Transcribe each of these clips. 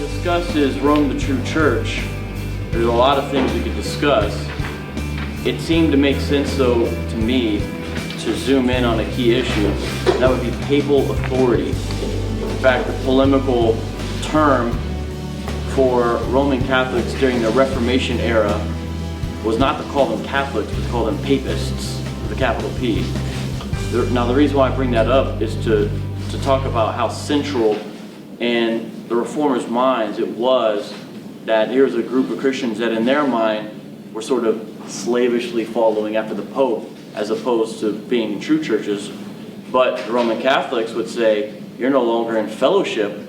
discuss is Rome the true church, there's a lot of things we could discuss. It seemed to make sense, though, to me, to zoom in on a key issue. That would be papal authority. In fact, the polemical term for Roman Catholics during the Reformation era was not to call them Catholics, but to call them papists, with a capital P. Now, the reason why I bring that up is to talk about how central in the Reformers' minds it was that here's a group of Christians that in their mind were sort of slavishly following after the Pope as opposed to being true churches. But the Roman Catholics would say, you're no longer in fellowship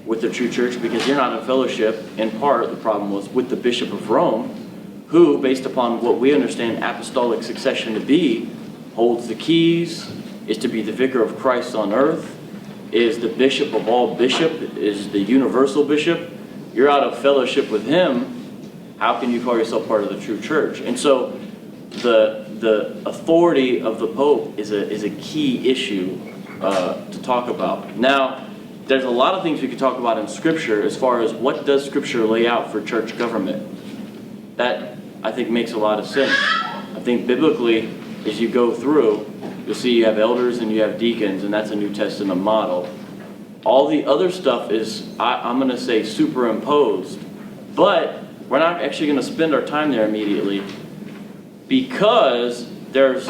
with the true church because you're not in fellowship. In part, the problem was with the Bishop of Rome, who, based upon what we understand apostolic succession to be, holds the keys, is to be the vicar of Christ on earth, is the bishop of all bishops, is the universal bishop. You're out of fellowship with him. How can you call yourself part of the true church? And so the authority of the Pope is a key issue to talk about. Now, there's a lot of things we could talk about in Scripture as far as what does Scripture lay out for church government. That, I think, makes a lot of sense. I think biblically, as you go through, you'll see you have elders and you have deacons, and that's a New Testament model. All the other stuff is, I'm going to say, superimposed. But we're not actually going to spend our time there immediately because there's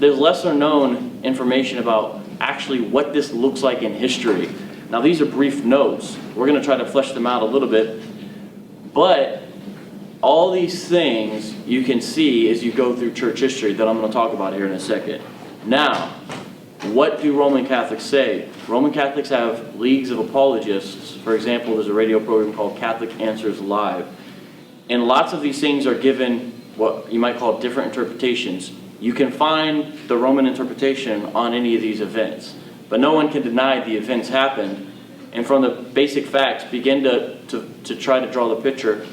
lesser known information about actually what this looks like in history. Now, these are brief notes. We're going to try to flesh them out a little bit. But all these things you can see as you go through church history that I'm going to talk about here in a second. Now, what do Roman Catholics say? Roman Catholics have leagues of apologists. For example, there's a radio program called Catholic Answers Live. And lots of these things are given what you might call different interpretations. You can find the Roman interpretation on any of these events. But no one can deny the events happened. And from the basic facts, begin to try to draw the picture.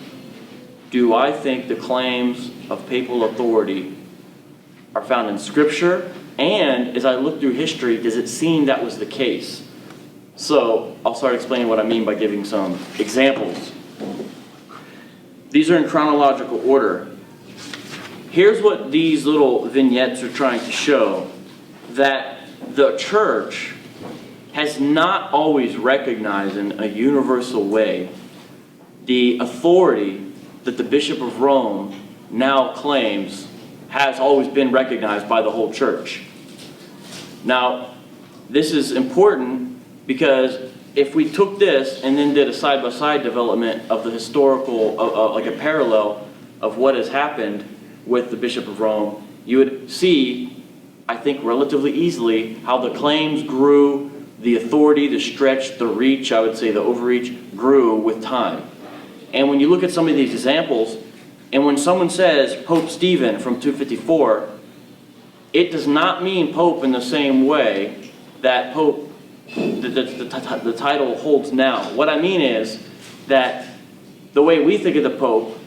Do I think the claims of papal authority are found in Scripture? And as I look through history, does it seem that was the case? So I'll start explaining what I mean by giving some examples. These are in chronological order. Here's what these little vignettes are trying to show. That the church has not always recognized in a universal way the authority that the Bishop of Rome now claims has always been recognized by the whole church. Now, this is important because if we took this and then did a side-by-side development of the historical, like a parallel of what has happened with the Bishop of Rome, you would see, I think relatively easily, how the claims grew, the authority, the stretch, the reach, I would say the overreach, grew with time. And when you look at some of these examples, and when someone says Pope Stephen from 254, it does not mean Pope in the same way that Pope, the title holds now. What I mean is that the way we think of the Pope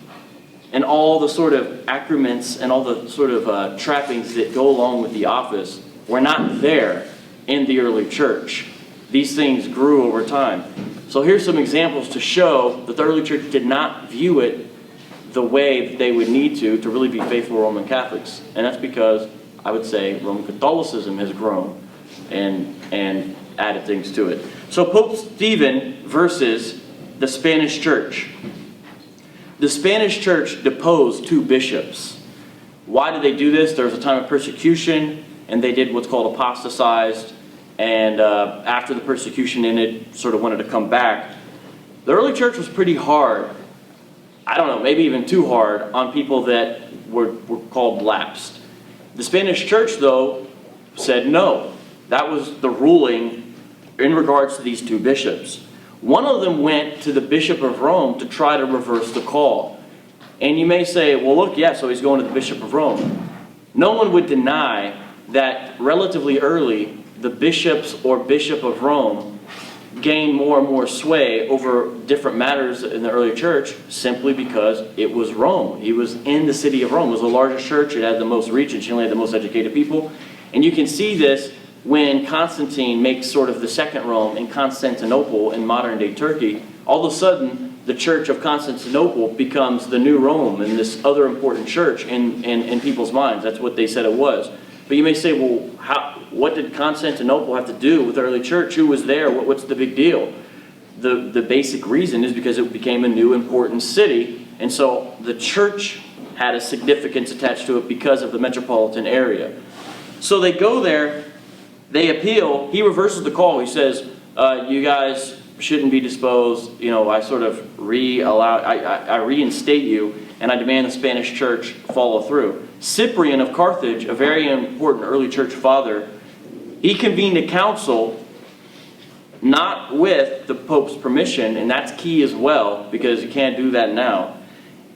and all the sort of accoutrements and all the sort of trappings that go along with the office were not there in the early church. These things grew over time. So here's some examples to show that the early church did not view it the way that they would need to really be faithful Roman Catholics. And that's because I would say Roman Catholicism has grown and added things to it. So Pope Stephen versus the Spanish church. The Spanish church deposed 2 bishops. Why did they do this? There was a time of persecution, and they did what's called apostatized. And after the persecution ended, sort of wanted to come back. The early church was pretty hard. I don't know, maybe even too hard on people that were called lapsed. The Spanish church, though, said no. That was the ruling in regards to these 2 bishops. One of them went to the Bishop of Rome to try to reverse the call. And you may say, well, look, yeah, so he's going to the Bishop of Rome. No one would deny that relatively early, the bishops or Bishop of Rome gained more and more sway over different matters in the early church simply because it was Rome. He was in the city of Rome. It was the largest church. It had the most reach. It generally had the most educated people. And you can see this when Constantine makes sort of the second Rome in Constantinople in modern-day Turkey, all of a sudden the Church of Constantinople becomes the new Rome and this other important church in people's minds. That's what they said it was. But you may say, well, what did Constantinople have to do with the early church? Who was there? What's the big deal? The basic reason is because it became a new important city, and so the church had a significance attached to it because of the metropolitan area. So they go there, they appeal, he reverses the call. He says, you guys shouldn't be disposed, I sort of I reinstate you, and I demand the Spanish church follow through. Cyprian of Carthage, a very important early church father, he convened a council not with the Pope's permission, and that's key as well, because you can't do that now.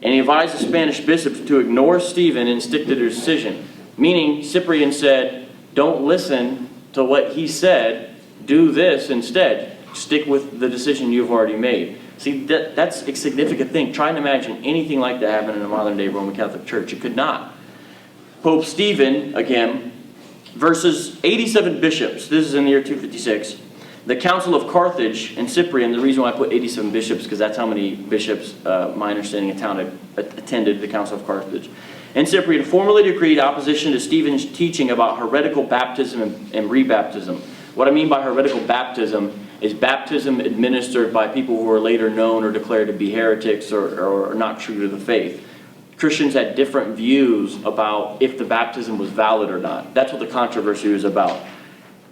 And he advised the Spanish bishops to ignore Stephen and stick to their decision. Meaning, Cyprian said, don't listen to what he said, do this instead. Stick with the decision you've already made. See, that's a significant thing. Try and imagine anything like that happen in a modern-day Roman Catholic Church. It could not. Pope Stephen, again, versus 87 bishops. This is in the year 256. The Council of Carthage and Cyprian, the reason why I put 87 bishops, because that's how many bishops, my understanding, attended the Council of Carthage. And Cyprian formally decreed opposition to Stephen's teaching about heretical baptism and rebaptism. What I mean by heretical baptism is baptism administered by people who are later known or declared to be heretics or not true to the faith. Christians had different views about if the baptism was valid or not. That's what the controversy was about.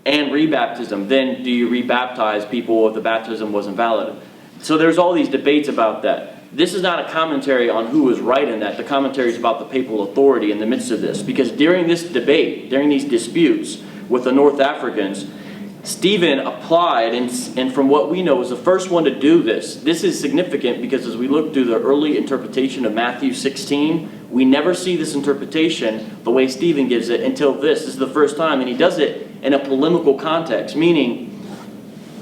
And rebaptism. Then do you rebaptize people if the baptism wasn't valid? So there's all these debates about that. This is not a commentary on who was right in that. The commentary is about the papal authority in the midst of this. Because during this debate, during these disputes with the North Africans, Stephen applied, and from what we know, was the first one to do this. This is significant because as we look through the early interpretation of Matthew 16, we never see this interpretation the way Stephen gives it until this. This is the first time, and he does it in a polemical context, meaning,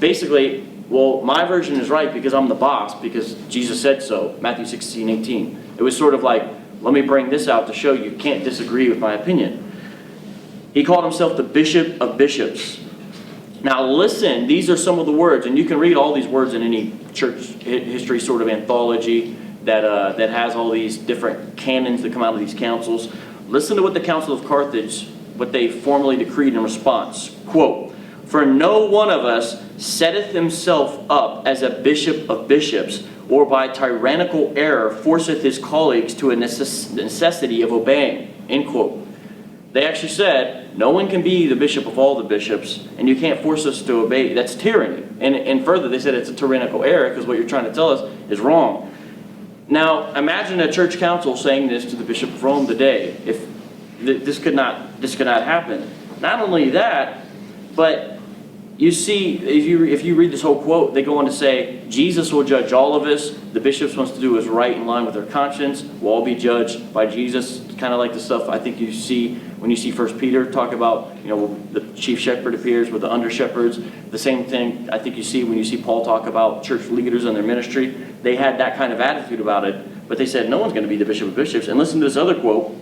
basically, well, my version is right because I'm the boss, because Jesus said so, Matthew 16:18. It was sort of like, let me bring this out to show you can't disagree with my opinion. He called himself the Bishop of Bishops. Now listen, these are some of the words, and you can read all these words in any church history sort of anthology that has all these different canons that come out of these councils. Listen to what the Council of Carthage, what they formally decreed in response. Quote, "For no one of us setteth himself up as a bishop of bishops, or by tyrannical error forceth his colleagues to a necessity of obeying." End quote. They actually said, no one can be the bishop of all the bishops, and you can't force us to obey. That's tyranny. And further, they said it's a tyrannical error because what you're trying to tell us is wrong. Now, imagine a church council saying this to the Bishop of Rome today. If this could not happen. Not only that, but you see, if you read this whole quote, they go on to say, Jesus will judge all of us. The bishops wants to do is right in line with their conscience. We'll all be judged by Jesus. Kind of like the stuff I think you see when you see 1 Peter talk about, the chief shepherd appears with the under shepherds. The same thing I think you see when you see Paul talk about church leaders and their ministry. They had that kind of attitude about it, but they said no one's going to be the bishop of bishops. And listen to this other quote.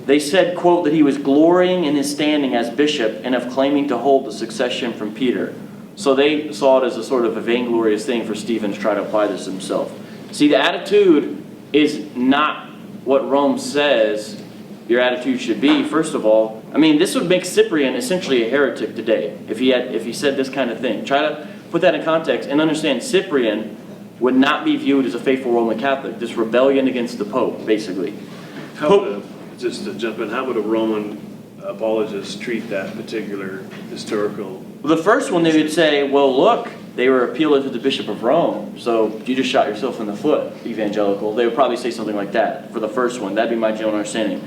They said, quote, that he was glorying in his standing as bishop and of claiming to hold the succession from Peter. So they saw it as a sort of a vainglorious thing for Stephen to try to apply this himself. See, the attitude is not what Rome says your attitude should be, first of all. I mean, this would make Cyprian essentially a heretic today if he said this kind of thing. Try to put that in context and understand Cyprian would not be viewed as a faithful Roman Catholic. This rebellion against the Pope, basically. Just to jump in, how would a Roman apologist treat that particular historical? Well, the first one, they would say, well, look, they were appealing to the Bishop of Rome, so you just shot yourself in the foot, evangelical. They would probably say something like that for the first one. That'd be my general understanding.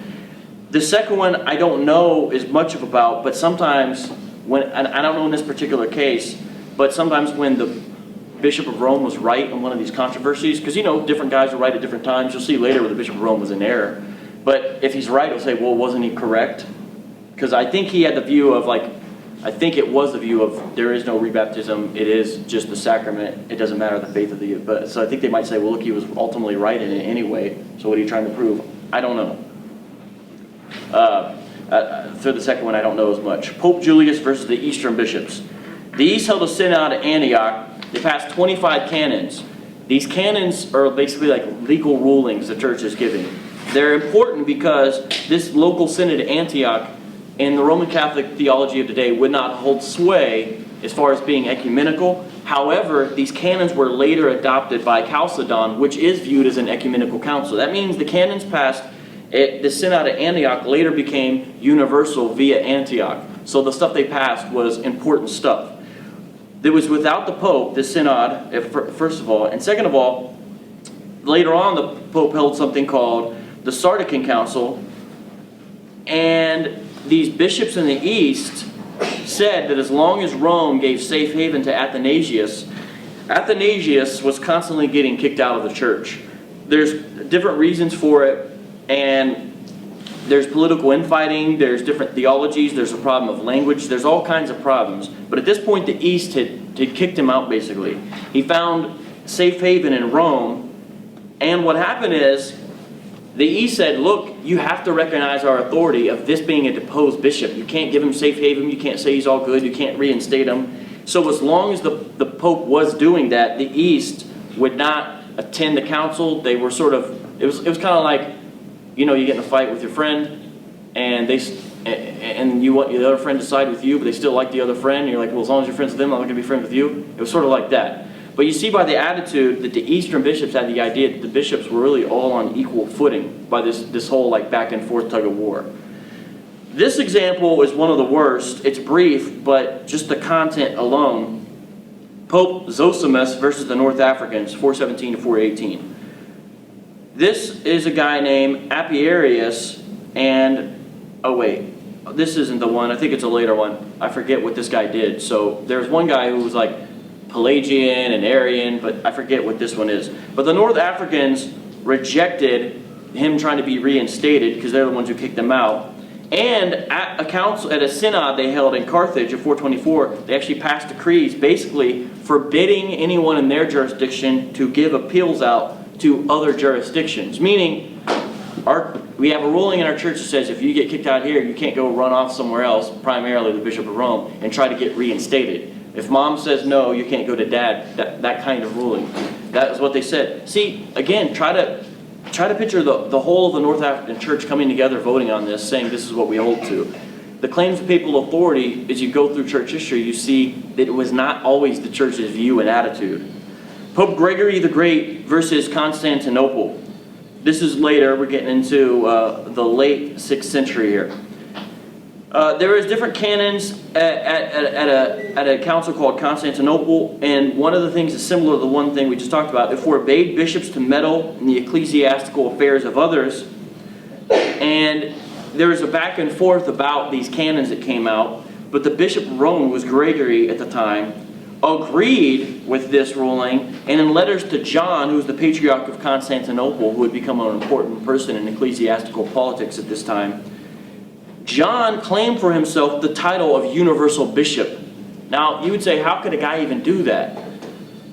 The second one, I don't know as much about, but sometimes, and I don't know in this particular case, but sometimes when the Bishop of Rome was right on one of these controversies, because different guys are right at different times. You'll see later where the Bishop of Rome was in error. But if he's right, he'll say, well, wasn't he correct? Because I think he had the view of, it was the view of there is no rebaptism. It is just the sacrament. It doesn't matter the faith of the... But so I think they might say, well, look, he was ultimately right in it anyway. So what are you trying to prove? I don't know. For the second one, I don't know as much. Pope Julius versus the Eastern bishops. The East held a synod at Antioch. They passed 25 canons. These canons are basically like legal rulings the church is giving. They're important because this local synod at Antioch in the Roman Catholic theology of today would not hold sway as far as being ecumenical. However, these canons were later adopted by Chalcedon, which is viewed as an ecumenical council. That means the canons passed at the synod at Antioch later became universal via Antioch. So the stuff they passed was important stuff. It was without the Pope, the synod, first of all. And second of all, later on the Pope held something called the Sardican Council. And these bishops in the East said that as long as Rome gave safe haven to Athanasius was constantly getting kicked out of the church. There's different reasons for it, and there's political infighting, there's different theologies, there's a problem of language, there's all kinds of problems. But at this point, the East had kicked him out, basically. He found safe haven in Rome, and what happened is, the East said, look, you have to recognize our authority of this being a deposed bishop. You can't give him safe haven, you can't say he's all good, you can't reinstate him. So as long as the Pope was doing that, the East would not attend the council. They were sort of, it was kind of like, you know, you get in a fight with your friend, and you want the other friend to side with you, but they still like the other friend, and you're like, well, as long as you're friends with them, I'm not going to be friends with you. It was sort of like that. But you see by the attitude that the Eastern bishops had the idea that the bishops were really all on equal footing by this whole like back and forth tug of war. This example is one of the worst. It's brief, but just the content alone. Pope Zosimus versus the North Africans, 417 to 418. This is a guy named Apiarius, and, oh wait, this isn't the one. I think it's a later one. I forget what this guy did. So there's one guy who was like Pelagian and Arian, but I forget what this one is. But the North Africans rejected him trying to be reinstated because they're the ones who kicked him out. And at a council, at a synod they held in Carthage in 424, they actually passed decrees basically forbidding anyone in their jurisdiction to give appeals out to other jurisdictions. Meaning, we have a ruling in our church that says if you get kicked out here, you can't go run off somewhere else, primarily the Bishop of Rome, and try to get reinstated. If mom says no, you can't go to dad. That kind of ruling. That is what they said. See, again, try to picture the whole of the North African church coming together, voting on this, saying this is what we hold to. The claims of papal authority, as you go through church history, you see that it was not always the church's view and attitude. Pope Gregory the Great versus Constantinople. This is later. We're getting into the late 6th century here. There is different canons at a council called Constantinople, and one of the things is similar to the one thing we just talked about. It forbade bishops to meddle in the ecclesiastical affairs of others, and there was a back and forth about these canons that came out, but the Bishop of Rome, who was Gregory at the time, agreed with this ruling, and in letters to John, who was the Patriarch of Constantinople, who had become an important person in ecclesiastical politics at this time, John claimed for himself the title of universal bishop. Now, you would say, how could a guy even do that?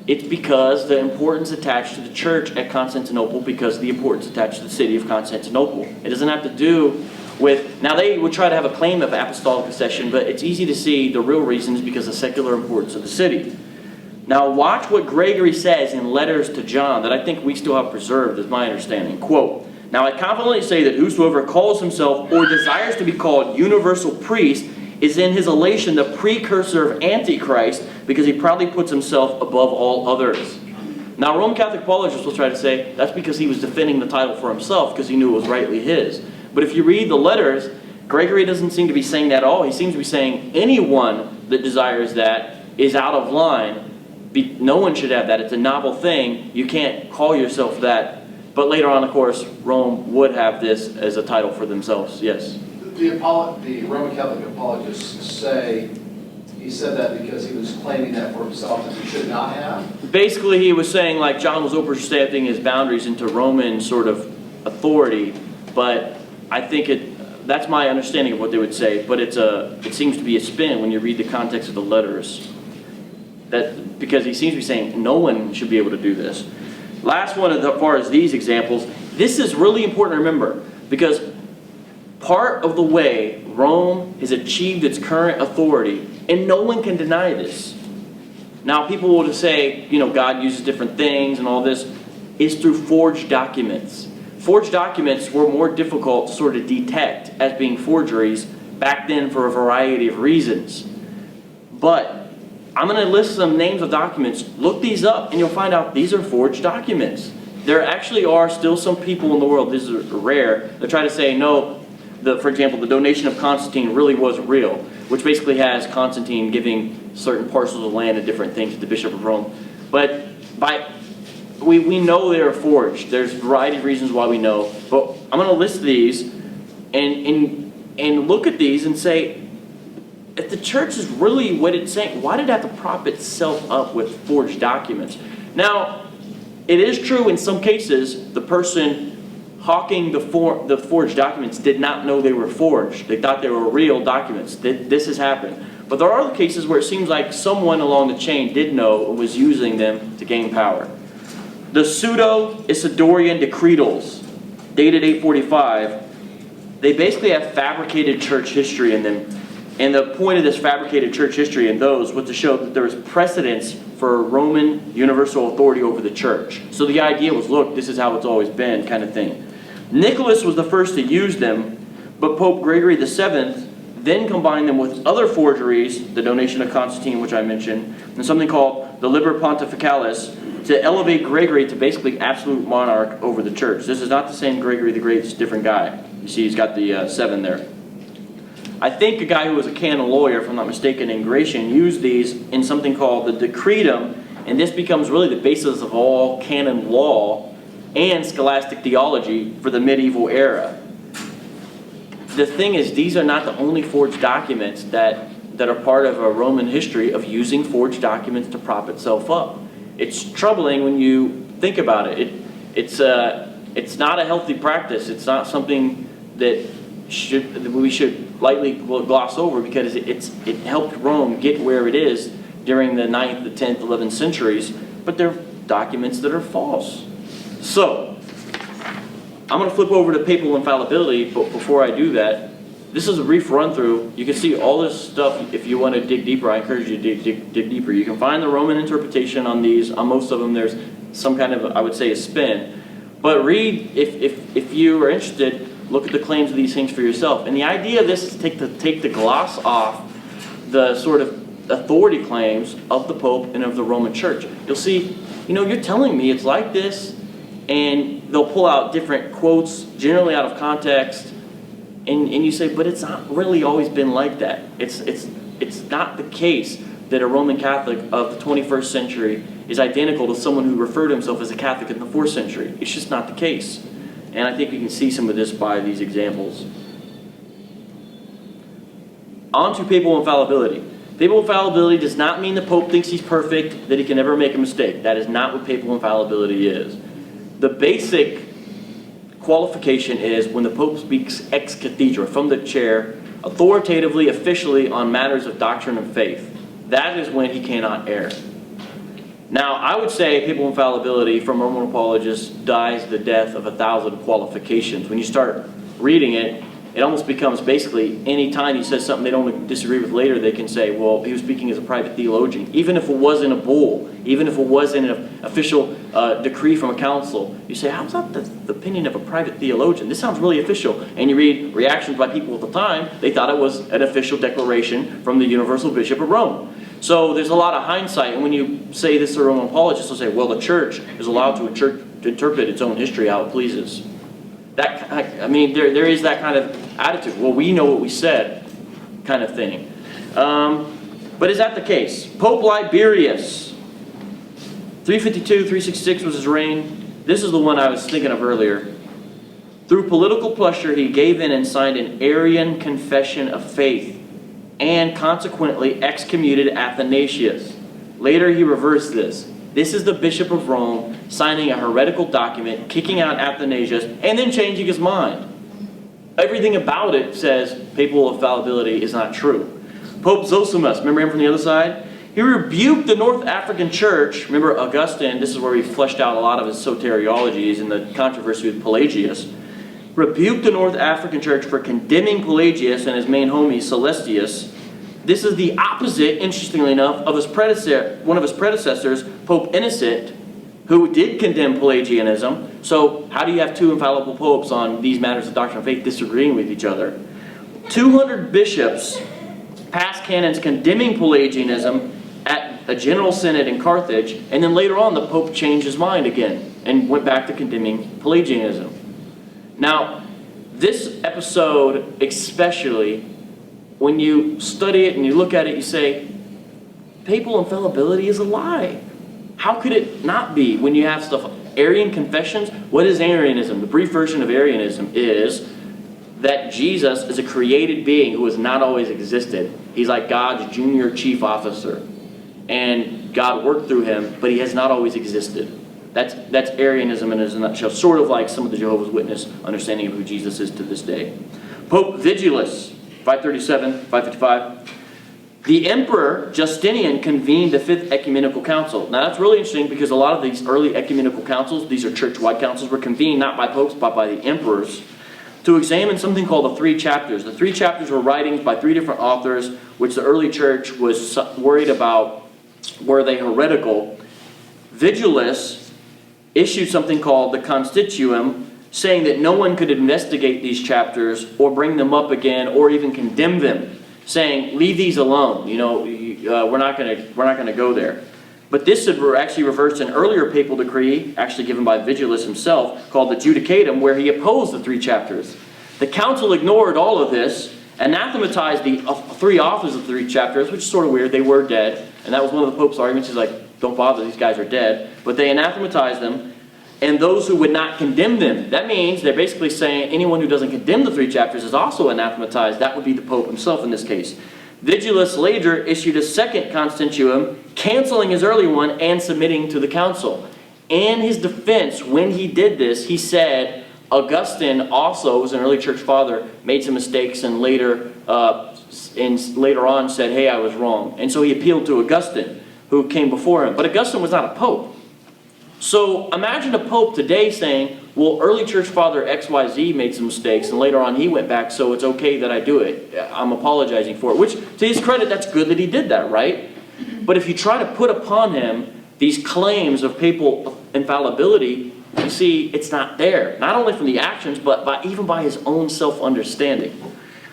It's because the importance attached to the church at Constantinople, because of the importance attached to the city of Constantinople. It doesn't have to do with, now they would try to have a claim of apostolic accession, but it's easy to see the real reason is because of the secular importance of the city. Now watch what Gregory says in letters to John that I think we still have preserved, is my understanding. Quote, "Now I confidently say that whosoever calls himself or desires to be called universal priest is in his elation the precursor of Antichrist, because he proudly puts himself above all others." Now Roman Catholic apologists will try to say that's because he was defending the title for himself because he knew it was rightly his. But if you read the letters, Gregory doesn't seem to be saying that at all. He seems to be saying anyone that desires that is out of line. No one should have that. It's a novel thing. You can't call yourself that. But later on, of course, Rome would have this as a title for themselves. Yes? The Roman Catholic apologists say he said that because he was claiming that for himself that he should not have? Basically, he was saying like John was overstepping his boundaries into Roman sort of authority. But I think that's my understanding of what they would say. But it seems to be a spin when you read the context of the letters. Because he seems to be saying no one should be able to do this. Last one, as far as these examples, this is really important to remember, because part of the way Rome has achieved its current authority, and no one can deny this. Now, people will just say, God uses different things and all this, is through forged documents. Forged documents were more difficult to sort of detect as being forgeries back then for a variety of reasons. But I'm going to list some names of documents. Look these up and you'll find out these are forged documents. There actually are still some people in the world, this is rare, that try to say, no, for example, the donation of Constantine really was real, which basically has Constantine giving certain parcels of land and different things to the Bishop of Rome. But we know they are forged. There's a variety of reasons why we know. But I'm going to list these and look at these and say, if the church is really what it's saying, why did it have to prop itself up with forged documents? Now, it is true in some cases, the person hawking the forged documents did not know they were forged. They thought they were real documents. This has happened. But there are other cases where it seems like someone along the chain did know and was using them to gain power. The Pseudo-Isidorian Decretals, dated 845, they basically have fabricated church history in them. And the point of this fabricated church history in those was to show that there was precedence for Roman universal authority over the church. So the idea was, look, this is how it's always been, kind of thing. Nicholas was the first to use them, but Pope Gregory VII then combined them with other forgeries, the donation of Constantine, which I mentioned, and something called the Liber Pontificalis, to elevate Gregory to basically absolute monarch over the church. This is not the same Gregory the Great, it's a different guy. You see he's got the 7 there. I think a guy who was a canon lawyer, if I'm not mistaken, in Gratian, used these in something called the Decretum, and this becomes really the basis of all canon law and scholastic theology for the medieval era. The thing is, these are not the only forged documents that are part of a Roman history of using forged documents to prop itself up. It's troubling when you think about it. It's not a healthy practice. It's not something that we should lightly gloss over, because it helped Rome get where it is during the 9th, the 10th, 11th centuries, but they're documents that are false. So, I'm going to flip over to papal infallibility, but before I do that, this is a brief run-through. You can see all this stuff. If you want to dig deeper, I encourage you to dig deeper. You can find the Roman interpretation on these. On most of them, there's some kind of, I would say, a spin. But read, if you are interested, look at the claims of these things for yourself. And the idea of this is to take the gloss off the sort of authority claims of the Pope and of the Roman Church. You'll see, you're telling me it's like this, and they'll pull out different quotes, generally out of context, and you say, but it's not really always been like that. It's not the case that a Roman Catholic of the 21st century is identical to someone who referred to himself as a Catholic in the 4th century. It's just not the case. And I think we can see some of this by these examples. On to papal infallibility. Papal infallibility does not mean the Pope thinks he's perfect, that he can never make a mistake. That is not what papal infallibility is. The basic qualification is when the Pope speaks ex cathedra, from the chair, authoritatively, officially, on matters of doctrine and faith. That is when he cannot err. Now, I would say papal infallibility from Roman apologists dies the death of 1,000 qualifications. When you start reading it, it almost becomes basically any time he says something they don't disagree with later, they can say, well, he was speaking as a private theologian. Even if it wasn't a bull, even if it wasn't an official decree from a council, you say, how's that the opinion of a private theologian? This sounds really official. And you read reactions by people at the time, they thought it was an official declaration from the Universal Bishop of Rome. So there's a lot of hindsight, and when you say this to Roman apologists, they'll say, well, the church is allowed to interpret its own history how it pleases. There is that kind of attitude. Well, we know what we said, kind of thing. But is that the case? Pope Liberius, 352, 366 was his reign. This is the one I was thinking of earlier. Through political pressure, he gave in and signed an Arian confession of faith, and consequently excommunicated Athanasius. Later he reversed this. This is the Bishop of Rome signing a heretical document, kicking out Athanasius, and then changing his mind. Everything about it says papal infallibility is not true. Pope Zosimus, remember him from the other side? He rebuked the North African church. Remember Augustine, this is where he fleshed out a lot of his soteriologies and the controversy with Pelagius. rebuked the North African church for condemning Pelagius and his main homie, Celestius. This is the opposite, interestingly enough, of one of his predecessors, Pope Innocent, who did condemn Pelagianism. So how do you have two infallible popes on these matters of doctrine of faith disagreeing with each other? 200 bishops passed canons condemning Pelagianism at a general synod in Carthage, and then later on the Pope changed his mind again and went back to condemning Pelagianism. Now, this episode especially, when you study it and you look at it, you say, papal infallibility is a lie. How could it not be when you have stuff? Arian confessions? What is Arianism? The brief version of Arianism is that Jesus is a created being who has not always existed. He's like God's junior chief officer. And God worked through him, but he has not always existed. That's Arianism in a nutshell, sort of like some of the Jehovah's Witness understanding of who Jesus is to this day. Pope Vigilus, 537, 555. The Emperor Justinian convened the Fifth Ecumenical Council. Now that's really interesting because a lot of these early ecumenical councils, these are church-wide councils, were convened not by popes but by the emperors to examine something called the three chapters. The three chapters were writings by three different authors, which the early church was worried about. Were they heretical? Vigilus issued something called the Constitutum, saying that no one could investigate these chapters or bring them up again or even condemn them, saying, leave these alone. We're not going to go there. But this actually refers to an earlier papal decree, actually given by Vigilus himself, called the Judicatum, where he opposed the three chapters. The council ignored all of this, anathematized the three authors of the three chapters, which is sort of weird. They were dead. And that was one of the Pope's arguments. He's like, don't bother, these guys are dead. But they anathematized them, and those who would not condemn them. That means they're basically saying anyone who doesn't condemn the three chapters is also anathematized. That would be the Pope himself in this case. Vigilus later issued a second Constitutum, canceling his early one and submitting to the council. In his defense, when he did this, he said Augustine also, was an early church father, made some mistakes and later on said, hey, I was wrong. And so he appealed to Augustine, who came before him. But Augustine was not a pope. So imagine a pope today saying, well, early church father XYZ made some mistakes, and later on he went back, so it's okay that I do it. I'm apologizing for it. Which, to his credit, that's good that he did that, right? But if you try to put upon him these claims of papal infallibility, you see it's not there. Not only from the actions, but even by his own self-understanding.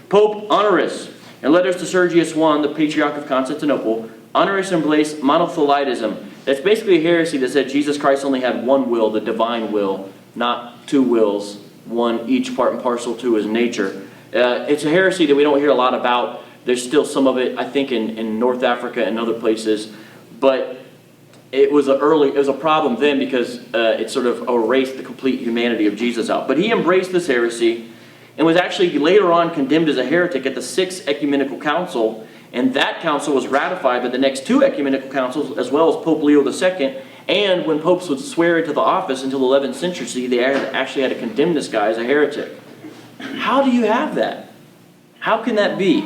Pope Honorius, in letters to Sergius I, the Patriarch of Constantinople, Honorius embraced monothelitism. That's basically a heresy that said Jesus Christ only had one will, the divine will, not two wills, one each part and parcel to his nature. It's a heresy that we don't hear a lot about. There's still some of it, I think, in North Africa and other places. But it was a problem then because it sort of erased the complete humanity of Jesus out. But he embraced this heresy and was actually later on condemned as a heretic at the Sixth Ecumenical Council. And that council was ratified by the next two ecumenical councils, as well as Pope Leo II. And when popes would swear into the office until the 11th century, they actually had to condemn this guy as a heretic. How do you have that? How can that be?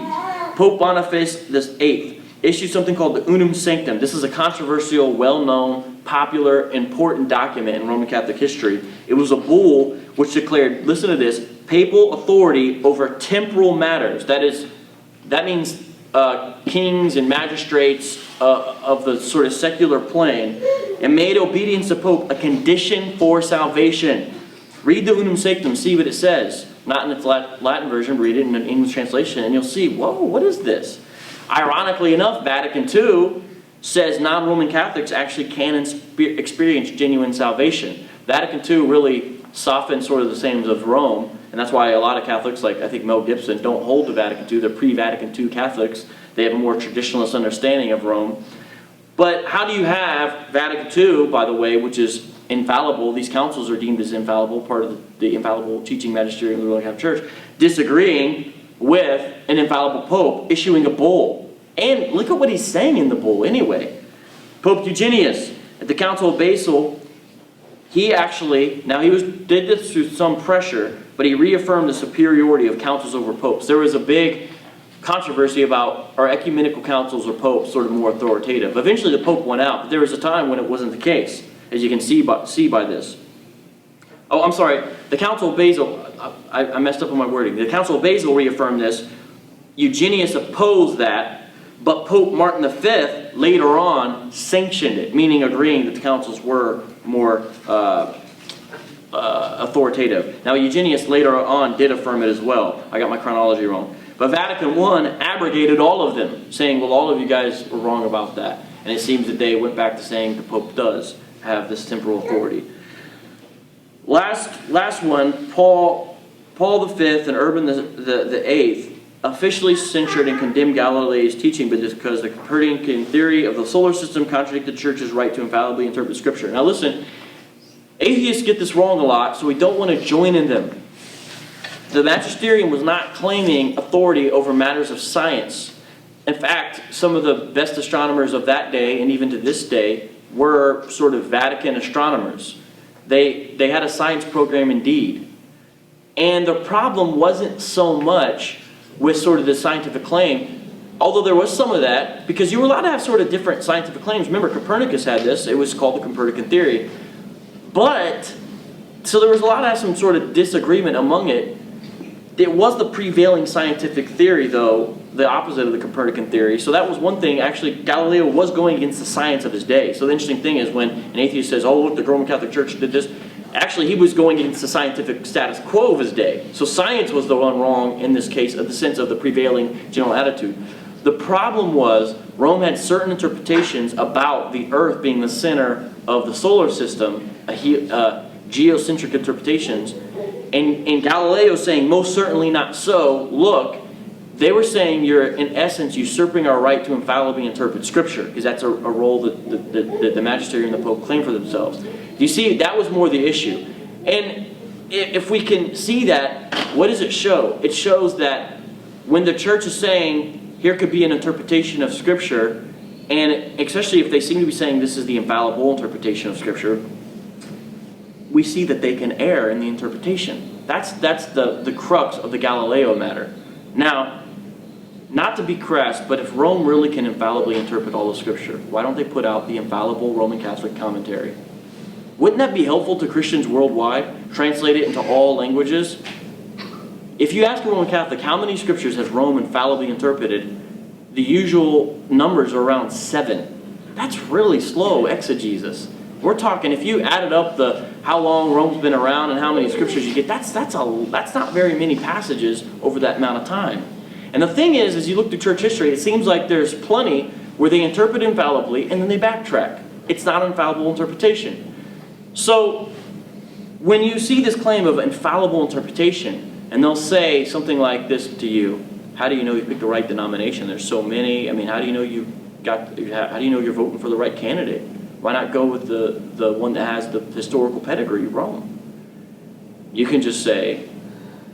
Pope Boniface VIII issued something called the Unum Sanctum. This is a controversial, well-known, popular, important document in Roman Catholic history. It was a bull which declared, listen to this, papal authority over temporal matters. That means kings and magistrates of the sort of secular plane, and made obedience to Pope a condition for salvation. Read the Unum Sanctum, see what it says. Not in its Latin version, read it in an English translation, and you'll see, whoa, what is this? Ironically enough, Vatican II says non-Roman Catholics actually can experience genuine salvation. Vatican II really softened sort of the sayings of Rome, and that's why a lot of Catholics, like I think Mel Gibson, don't hold to Vatican II. They're pre-Vatican II Catholics. They have a more traditionalist understanding of Rome. But how do you have Vatican II, by the way, which is infallible, these councils are deemed as infallible, part of the infallible teaching magisterium of the Roman Catholic Church, disagreeing with an infallible pope, issuing a bull. And look at what he's saying in the bull anyway. Pope Eugenius, at the Council of Basel, he actually, now did this through some pressure, but he reaffirmed the superiority of councils over popes. There was a big controversy about are ecumenical councils or popes sort of more authoritative. Eventually the pope went out, but there was a time when it wasn't the case, as you can see by this. Oh, I'm sorry, the Council of Basel, I messed up on my wording. The Council of Basel reaffirmed this. Eugenius opposed that, but Pope Martin V later on sanctioned it, meaning agreeing that the councils were more authoritative. Now, Eugenius later on did affirm it as well. I got my chronology wrong. But Vatican I abrogated all of them, saying, well, all of you guys were wrong about that. And it seems that they went back to saying the Pope does have this temporal authority. Last one, Paul V and Urban the VIII officially censured and condemned Galileo's teaching because the Copernican theory of the solar system contradicted the Church's right to infallibly interpret Scripture. Now listen, atheists get this wrong a lot, so we don't want to join in them. The magisterium was not claiming authority over matters of science. In fact, some of the best astronomers of that day, and even to this day, were sort of Vatican astronomers. They had a science program indeed. And the problem wasn't so much with sort of the scientific claim, although there was some of that, because you were allowed to have sort of different scientific claims. Remember, Copernicus had this. It was called the Copernican theory. But, so there was a lot of some sort of disagreement among it. It was the prevailing scientific theory, though, the opposite of the Copernican theory. So that was one thing. Actually, Galileo was going against the science of his day. So the interesting thing is when an atheist says, oh, look, the Roman Catholic Church did this. Actually, he was going against the scientific status quo of his day. So science was the one wrong in this case, in the sense of the prevailing general attitude. The problem was Rome had certain interpretations about the Earth being the center of the solar system, geocentric interpretations. And Galileo saying, most certainly not so. Look, they were saying you're, in essence, usurping our right to infallibly interpret Scripture, because that's a role that the magisterium and the Pope claim for themselves. You see, that was more the issue. And if we can see that, what does it show? It shows that when the church is saying, here could be an interpretation of Scripture, and especially if they seem to be saying this is the infallible interpretation of Scripture, we see that they can err in the interpretation. That's the crux of the Galileo matter. Now, not to be crass, but if Rome really can infallibly interpret all of Scripture, why don't they put out the infallible Roman Catholic commentary? Wouldn't that be helpful to Christians worldwide? Translate it into all languages? If you ask a Roman Catholic, how many Scriptures has Rome infallibly interpreted? The usual numbers are around 7. That's really slow exegesis. We're talking, if you added up how long Rome's been around and how many Scriptures you get, that's not very many passages over that amount of time. And the thing is, as you look through church history, it seems like there's plenty where they interpret infallibly and then they backtrack. It's not an infallible interpretation. So, when you see this claim of infallible interpretation, and they'll say something like this to you, how do you know you picked the right denomination? There's so many. I mean, how do you know how do you know you're voting for the right candidate? Why not go with the one that has the historical pedigree, Rome? You can just say,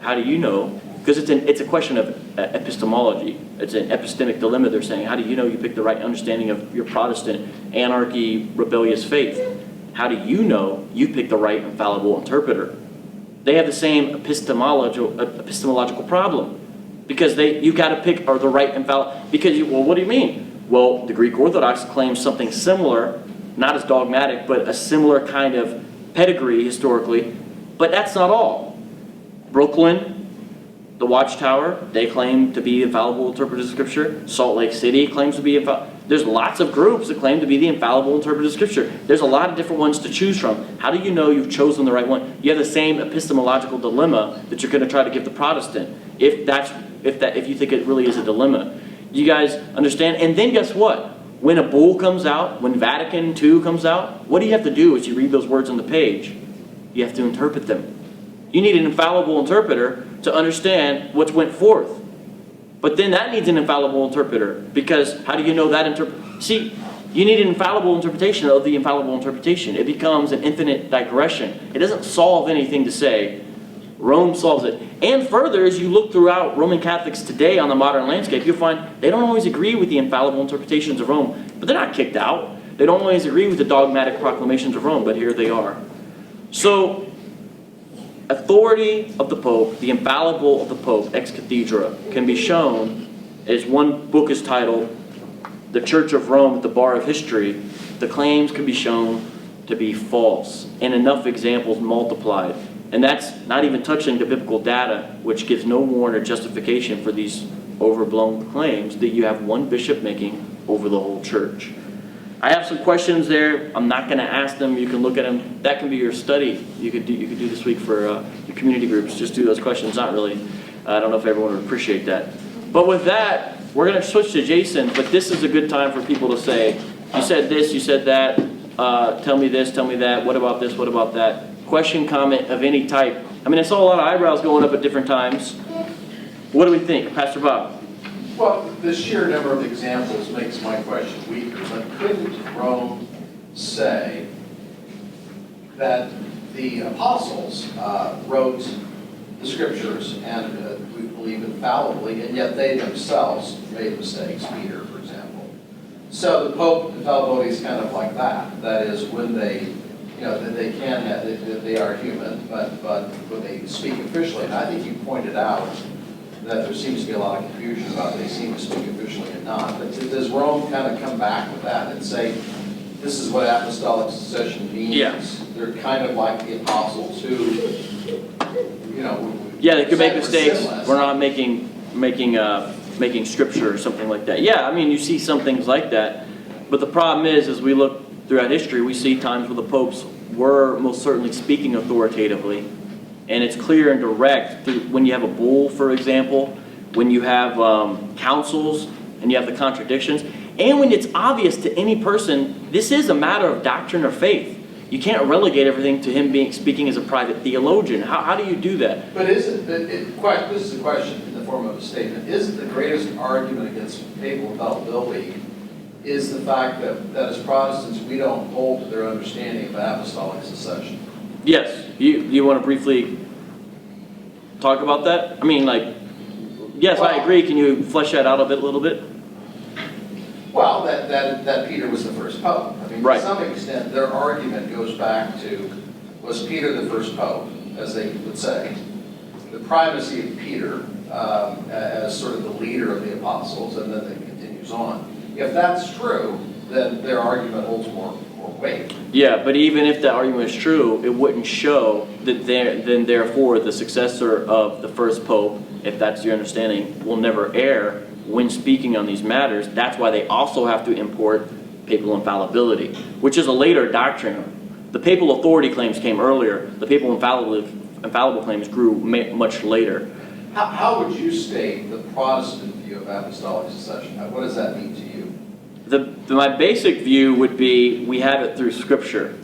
how do you know? Because it's a question of epistemology. It's an epistemic dilemma. They're saying, how do you know you picked the right understanding of your Protestant, anarchy, rebellious faith? How do you know you picked the right infallible interpreter? They have the same epistemological problem. Because you've got to pick the right infallible. Well, what do you mean? Well, the Greek Orthodox claims something similar, not as dogmatic, but a similar kind of pedigree historically. But that's not all. Brooklyn, the Watchtower, they claim to be infallible interpreters of Scripture. Salt Lake City claims to be infallible. There's lots of groups that claim to be the infallible interpreters of Scripture. There's a lot of different ones to choose from. How do you know you've chosen the right one? You have the same epistemological dilemma that you're going to try to give the Protestant, if you think it really is a dilemma. You guys understand? And then guess what? When a bull comes out, when Vatican II comes out, what do you have to do as you read those words on the page? You have to interpret them. You need an infallible interpreter to understand what's went forth. But then that needs an infallible interpreter, because how do you know that See, you need an infallible interpretation of the infallible interpretation. It becomes an infinite digression. It doesn't solve anything to say. Rome solves it. And further, as you look throughout Roman Catholics today on the modern landscape, you'll find they don't always agree with the infallible interpretations of Rome, but they're not kicked out. They don't always agree with the dogmatic proclamations of Rome, but here they are. So, authority of the Pope, the infallible of the Pope, ex cathedra, can be shown, as one book is titled, The Church of Rome at the Bar of History. The claims can be shown to be false, and enough examples multiplied. And that's not even touching the biblical data, which gives no warrant or justification for these overblown claims that you have one bishop making over the whole church. I have some questions there. I'm not going to ask them. You can look at them. That can be your study. You could do this week for your community groups. Just do those questions. Not really. I don't know if everyone would appreciate that. But with that, we're going to switch to Jason. But this is a good time for people to say, you said this, you said that. Tell me this, tell me that. What about this? What about that? Question, comment of any type. I mean, I saw a lot of eyebrows going up at different times. What do we think? Pastor Bob? Well, the sheer number of examples makes my question weaker, but couldn't Rome say that the apostles wrote the scriptures and we believe infallibly, and yet they themselves made mistakes, Peter, for example. So the Pope infallibility is kind of like that. That is, when they, that they can have, that they are human, but when they speak officially, and I think you pointed out that there seems to be a lot of confusion about they seem to speak officially and not. But does Rome kind of come back with that and say, this is what apostolic succession means? Yeah. They're kind of like the apostles who, Yeah, they could make said were mistakes. sinless. We're not making scripture or something like that. Yeah, I mean, you see some things like that. But the problem is, as we look throughout history, we see times where the popes were most certainly speaking authoritatively. And it's clear and direct when you have a bull, for example, when you have councils and you have the contradictions, and when it's obvious to any person, this is a matter of doctrine or faith. You can't relegate everything to him speaking as a private theologian. How do you do that? But this is a question in the form of a statement. Isn't the greatest argument against papal infallibility is the fact that as Protestants, we don't hold to their understanding of apostolic succession? Yes. You want to briefly talk about that? I mean, yes, I agree. Can you flesh that out a little bit? Well, that Peter was the first pope. I mean, right. To some extent, their argument goes back to, was Peter the first pope, as they would say? The primacy of Peter as sort of the leader of the apostles, and then it continues on. If that's true, then their argument holds more weight. Yeah, but even if that argument is true, it wouldn't show that then therefore the successor of the first pope, if that's your understanding, will never err when speaking on these matters. That's why they also have to import papal infallibility, which is a later doctrine. The papal authority claims came earlier. The papal infallible claims grew much later. How would you state the Protestant view of apostolic succession? What does that mean to you? My basic view would be we have it through Scripture.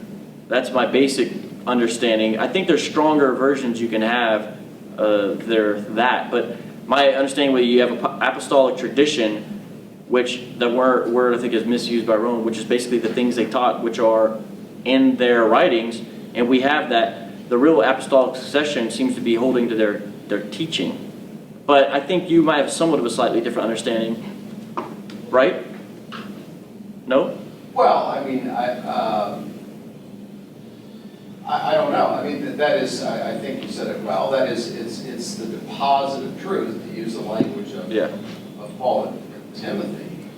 That's my basic understanding. I think there's stronger versions you can have that, but my understanding was you have an apostolic tradition, which the word I think is misused by Rome, which is basically the things they taught, which are in their writings, and we have that. The real apostolic succession seems to be holding to their teaching. But I think you might have somewhat of a slightly different understanding, right? No? Well, I mean, I don't know. I mean, that is, I think you said it well. That is, it's the deposit of truth, to use the language of Paul and Timothy.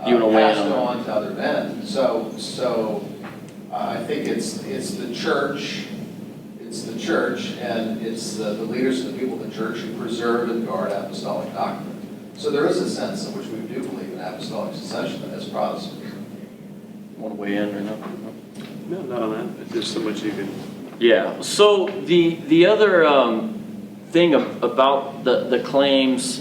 You want to weigh in passed on on to other men. So I think it's the church. It's the church, and it's the leaders of the people of the church who preserve and guard apostolic doctrine. So there is a sense in which we do believe in apostolic succession as Protestants. You want to weigh in or no? No, not on that. If there's so much you can. Yeah. So the other thing about the claims.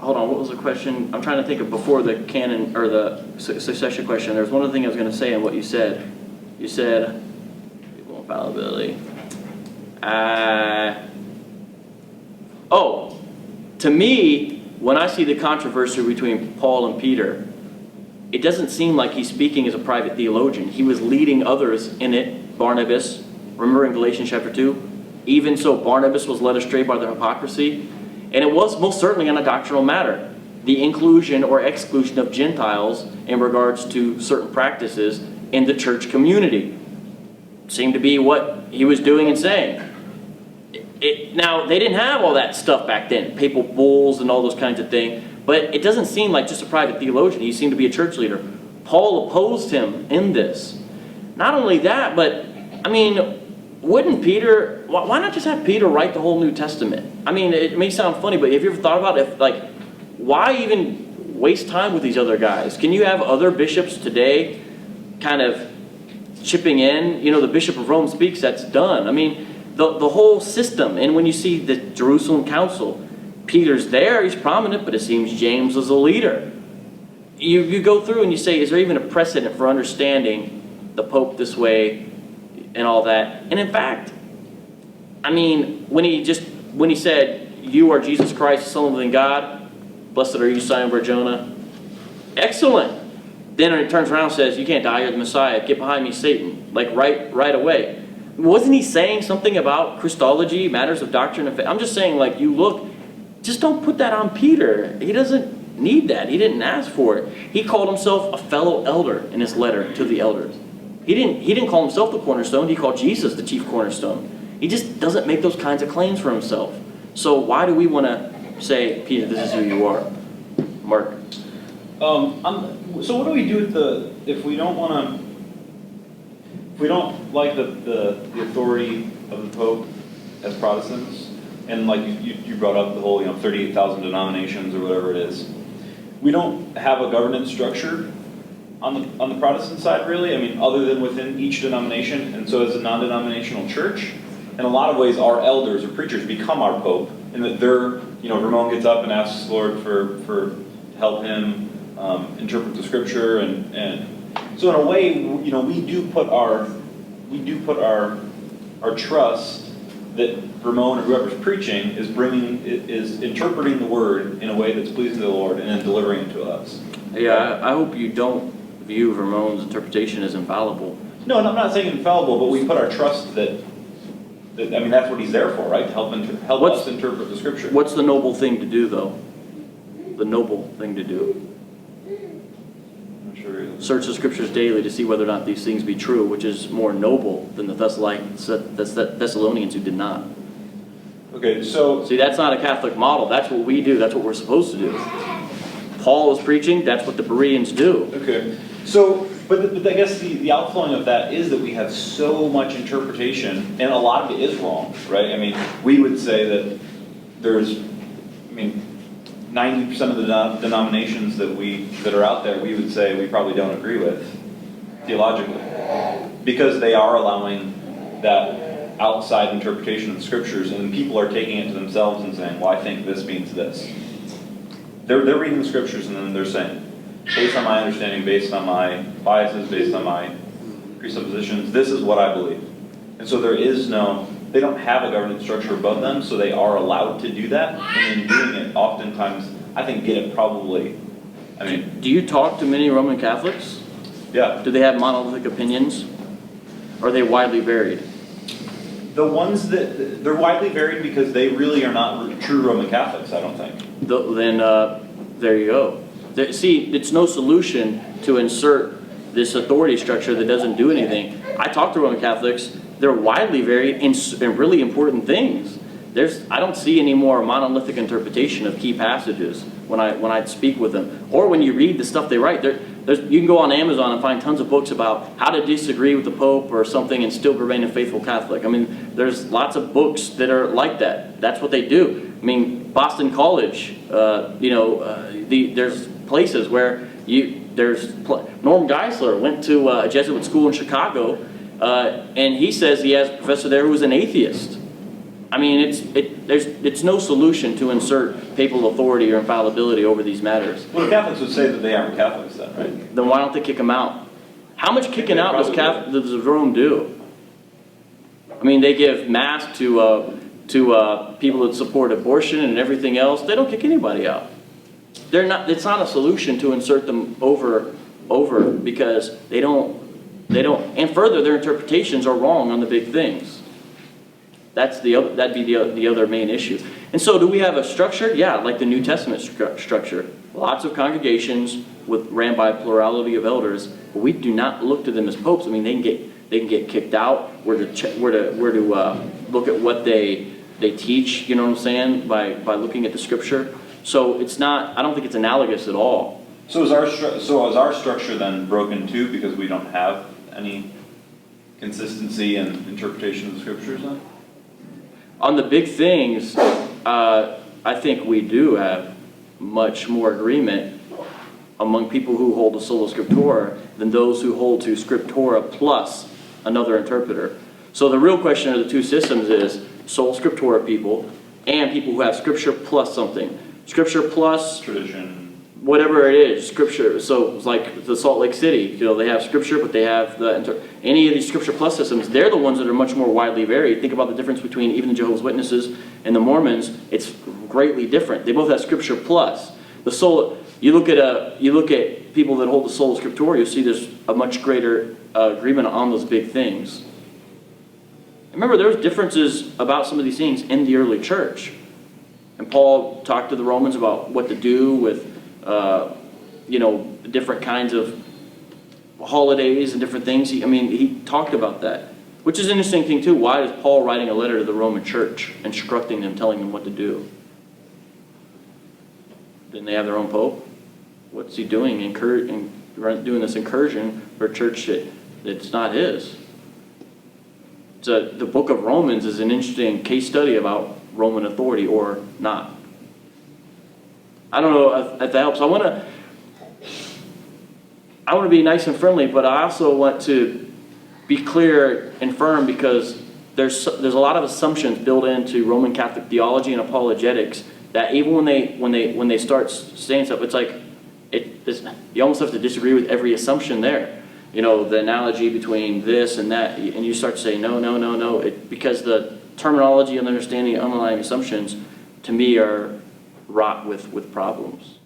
Hold on. What was the question? I'm trying to think of before the canon or the succession question. There's one other thing I was going to say in what you said. You said papal infallibility. To me, when I see the controversy between Paul and Peter, it doesn't seem like he's speaking as a private theologian. He was leading others in it. Barnabas, remember in Galatians chapter 2? Even so, Barnabas was led astray by their hypocrisy. And it was most certainly on a doctrinal matter. The inclusion or exclusion of Gentiles in regards to certain practices in the church community seemed to be what he was doing and saying. Now, they didn't have all that stuff back then, papal bulls and all those kinds of things, but it doesn't seem like just a private theologian. He seemed to be a church leader. Paul opposed him in this. Not only that, but, I mean, wouldn't Peter, why not just have Peter write the whole New Testament? I mean, it may sound funny, but have you ever thought about it? Like, why even waste time with these other guys? Can you have other bishops today kind of chipping in? You know, the Bishop of Rome speaks, that's done. I mean, the whole system. And when you see the Jerusalem Council, Peter's there, he's prominent, but it seems James was a leader. You go through and you say, is there even a precedent for understanding the Pope this way and all that? And in fact, I mean, when he said, you are Jesus Christ, the Son of the living God, blessed are you, Simon Bar-Jonah. Excellent. Then it turns around and says, you can't die, you're the Messiah. Get behind me, Satan. Like right away. Wasn't he saying something about Christology, matters of doctrine and faith? I'm just saying, like, you look, just don't put that on Peter. He doesn't need that. He didn't ask for it. He called himself a fellow elder in his letter to the elders. He didn't call himself the cornerstone. He called Jesus the chief cornerstone. He just doesn't make those kinds of claims for himself. So why do we want to say, Peter, this is who you are? Mark? So what do we do with if we don't like the authority of the Pope as Protestants, and like you brought up the whole 38,000 denominations or whatever it is, we don't have a governance structure on the Protestant side, really. I mean, other than within each denomination. And so as a non-denominational church, in a lot of ways, our elders or preachers become our Pope, in that they're, Ramon gets up and asks the Lord for help him interpret the Scripture, and so in a way, we do put our trust that Ramon or whoever's preaching is interpreting the Word in a way that's pleasing to the Lord and then delivering it to us. Yeah, I hope you don't view Ramon's interpretation as infallible. No, I'm not saying infallible, but we put our trust that that's what he's there for, right? To help us interpret the Scripture. What's the noble thing to do, though? The noble thing to do. I'm not sure. Search the Scriptures daily to see whether or not these things be true, which is more noble than the Thessalonians who did not. Okay, so... See, that's not a Catholic model. That's what we do. That's what we're supposed to do. Paul is preaching. That's what the Bereans do. Okay. So, but I guess the outflowing of that is that we have so much interpretation, and a lot of it is wrong, right? I mean, we would say that there's, 90% of the denominations that are out there, we would say we probably don't agree with, theologically. Because they are allowing that outside interpretation of the Scriptures, and people are taking it to themselves and saying, well, I think this means this. They're reading the Scriptures and then they're saying, based on my understanding, based on my biases, based on my presuppositions, this is what I believe. And so they don't have a governance structure above them, so they are allowed to do that. And in doing it, oftentimes, I think get it probably, Do you talk to many Roman Catholics? Yeah. Do they have monolithic opinions? Or are they widely varied? The ones they're widely varied because they really are not true Roman Catholics, I don't think. Then there you go. See, it's no solution to insert this authority structure that doesn't do anything. I talk to Roman Catholics. They're widely varied in really important things. I don't see any more monolithic interpretation of key passages when I speak with them, or when you read the stuff they write. You can go on Amazon and find tons of books about how to disagree with the Pope or something and still remain a faithful Catholic. There's lots of books that are like that. That's what they do. Boston College, there's places where Norm Geisler went to a Jesuit school in Chicago, and he says he has a professor there who was an atheist. It's no solution to insert papal authority or infallibility over these matters. Well, the Catholics would say that they aren't Catholics then, right? Then why don't they kick them out? How much kicking out does Rome do? They give mass to people that support abortion and everything else. They don't kick anybody out. It's not a solution to insert them over because they don't. And further, their interpretations are wrong on the big things. That'd be the other main issue. And so, do we have a structure? Yeah, like the New Testament structure. Lots of congregations ran by a plurality of elders, but we do not look to them as popes. They can get kicked out. We're to look at what they teach. You know what I'm saying? By looking at the Scripture. So it's not. I don't think it's analogous at all. So is our structure then broken too because we don't have any consistency and interpretation of the scriptures then? On the big things, I think we do have much more agreement among people who hold to sola scriptura than those who hold to scriptura plus another interpreter. So the real question of the two systems is sola scriptura people and people who have scripture plus something. Scripture plus Tradition. whatever it is, scripture. So it's like the Salt Lake City, they have scripture, but they have any of these scripture plus systems. They're the ones that are much more widely varied. Think about the difference between even the Jehovah's Witnesses and the Mormons. It's greatly different. They both have scripture plus. You look at people that hold the sola scriptura, you'll see there's a much greater agreement on those big things. Remember, there was differences about some of these things in the early church. And Paul talked to the Romans about what to do with, different kinds of holidays and different things. He talked about that. Which is an interesting thing, too. Why is Paul writing a letter to the Roman church, instructing them, telling them what to do? Didn't they have their own pope? What's he doing? Doing this incursion for a church that's not his. The book of Romans is an interesting case study about Roman authority or not. I don't know if that helps. I want to be nice and friendly, but I also want to be clear and firm because there's a lot of assumptions built into Roman Catholic theology and apologetics that even when they start saying stuff, it's like you almost have to disagree with every assumption there. The analogy between this and that, and you start to say no, because the terminology and understanding of underlying assumptions, to me, are wrought with problems.